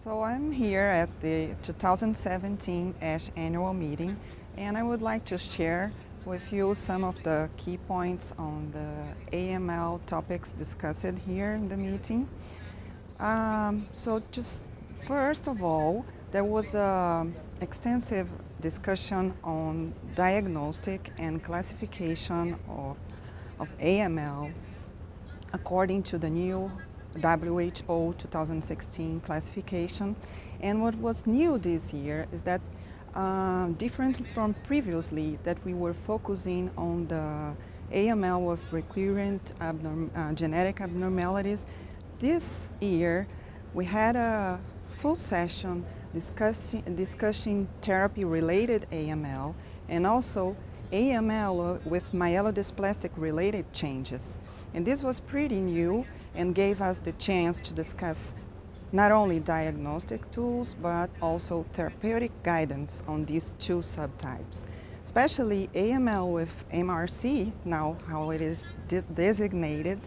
So I'm here at the 2017 ASH annual meeting, and I would like to share with you some of the key points on the AML topics discussed here in the meeting. So just first of all, there was an extensive discussion on diagnostic and classification of AML according to the new WHO 2016 classification. And what was new this year is that different from previously, that we were focusing on the AML with recurrent genetic abnormalities. This year we had a full session discussing therapy-related AML and also AML with myelodysplastic related changes. And this was pretty new and gave us the chance to discuss not only diagnostic tools but also therapeutic guidance on these two subtypes. Especially AML with MRC, now how it is designated,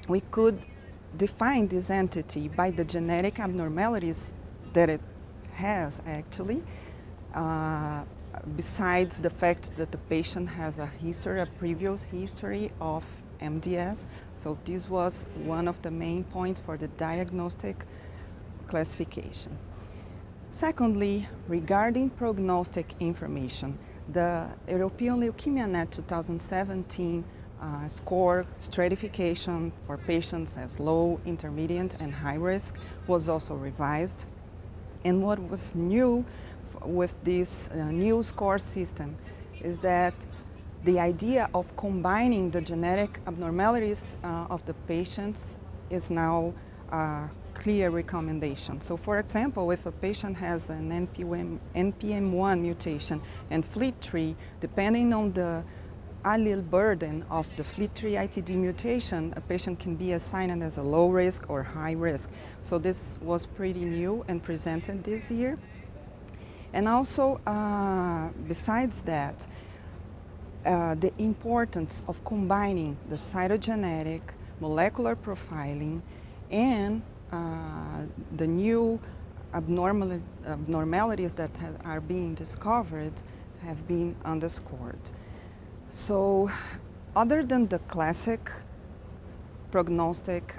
we could define this entity by the genetic abnormalities that it has actually, besides the fact that the patient has a previous history of MDS. So this was one of the main points for the diagnostic classification. Secondly, regarding prognostic information, the European Leukemia Net 2017 score stratification for patients as low, intermediate, and high risk was also revised. And what was new with this new score system is that the idea of combining the genetic abnormalities of the patients is now a clear recommendation. So for example, if a patient has an NPM1 mutation and FLT3, depending on the allele burden of the FLT3 ITD mutation, a patient can be assigned as a low risk or high risk. So this was pretty new and presented this year. And also, besides that, the importance of combining the cytogenetic, molecular profiling, and the new abnormalities that are being discovered have been underscored. So, other than the classic prognostic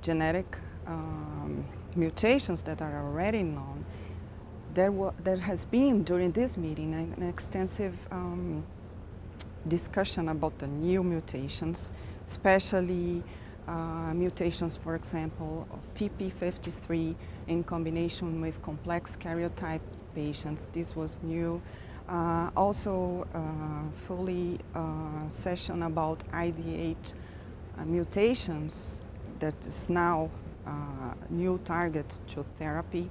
genetic mutations that are already known, there has been during this meeting an extensive discussion about the new mutations, especially mutations, for example, of TP53 in combination with complex karyotype patients. This was new. Also, fully session about ID8 mutations that is now new target to therapy.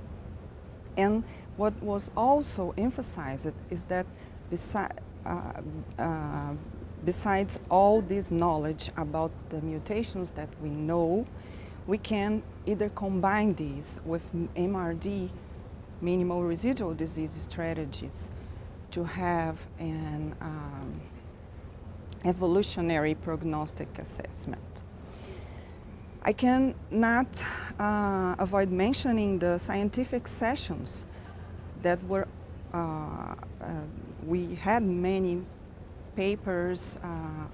And what was also emphasized is that besides all this knowledge about the mutations that we know, we can either combine these with MRD, minimal residual disease strategies, to have an evolutionary prognostic assessment. I cannot avoid mentioning the scientific sessions that were, we had many papers,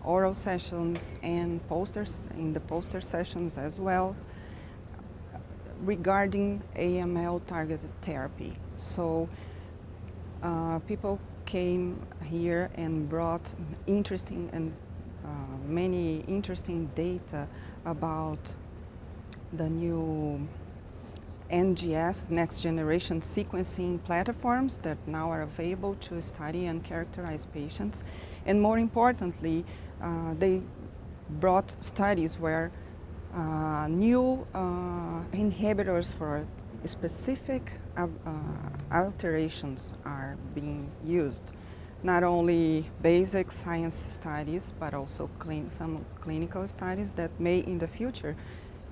oral sessions, and posters in the poster sessions as well regarding AML targeted therapy. So people came here and brought interesting and many interesting data about the new NGS, next generation sequencing platforms that now are available to study and characterize patients. And more importantly, they brought studies where new inhibitors for specific alterations are being used. Not only basic science studies, but also some clinical studies that may in the future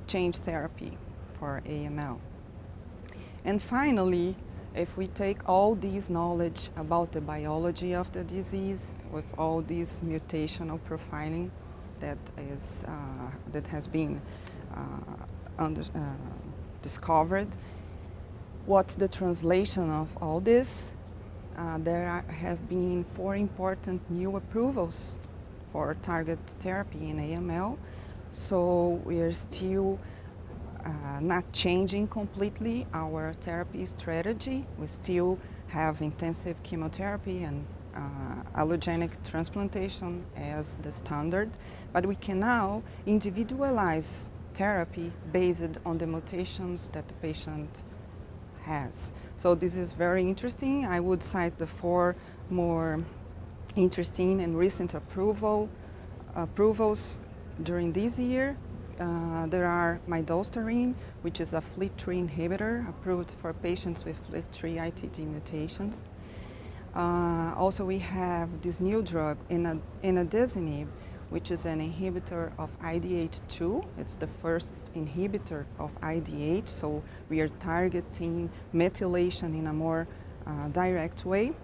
change therapy for AML. And finally, if we take all this knowledge about the biology of the disease with all this mutational profiling that has been discovered. What's the translation of all this? Have been 4 important new approvals for target therapy in AML. So we are still not changing completely our therapy strategy. We still have intensive chemotherapy and allogenic transplantation as the standard, but we can now individualize therapy based on the mutations that the patient has. So this is very interesting. I would cite the 4 more interesting and recent approvals during this year. There are midostaurin, which is a FLT3 inhibitor approved for patients with FLT3 ITD mutations. Also, we have this new drug, inadazinib, which is an inhibitor of IDH2. It's the first inhibitor of IDH, so we are targeting methylation in a more direct way.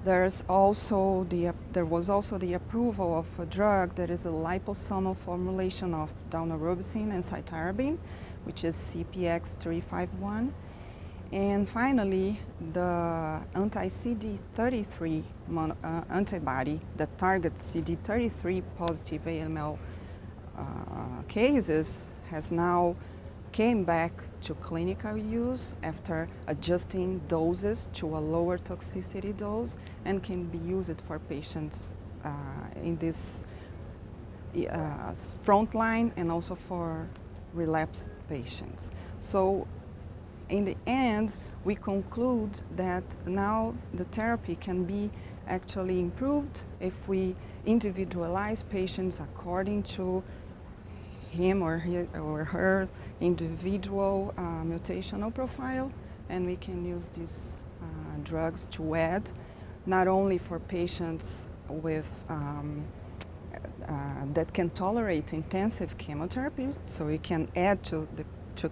There was also the approval of a drug that is a liposomal formulation of daunorubicin and cytarabine, which is CPX351. And finally, the anti-CD33 antibody that targets CD33 positive AML cases has now came back to clinical use after adjusting doses to a lower toxicity dose and can be used for patients in this frontline and also for relapsed patients. So in the end, we conclude that now the therapy can be actually improved if we individualize patients according to him or her individual mutational profile, and we can use these drugs to add not only for patients with that can tolerate intensive chemotherapy, so we can add to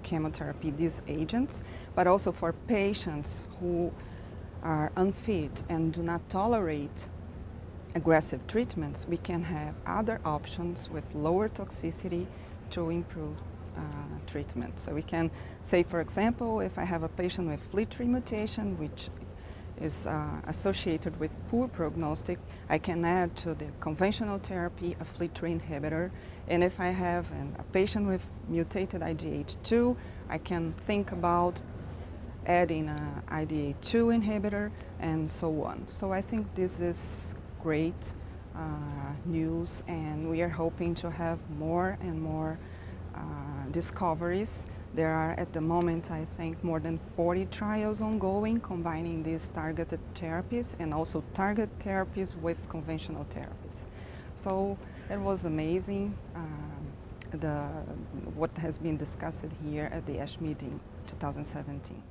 chemotherapy these agents, but also for patients who are unfit and do not tolerate aggressive treatments, we can have other options with lower toxicity to improve treatment. So we can say, for example, if I have a patient with FLT3 mutation, which is associated with poor prognostic, I can add to the conventional therapy a FLT3 inhibitor. And if I have a patient with mutated IDH2, I can think about adding an IDH2 inhibitor and so on. So I think this is great news, and we are hoping to have more and more discoveries. There are at the moment, I think, more than 40 trials ongoing combining these targeted therapies and also target therapies with conventional therapies. So it was amazing what has been discussed here at the ASH meeting 2017.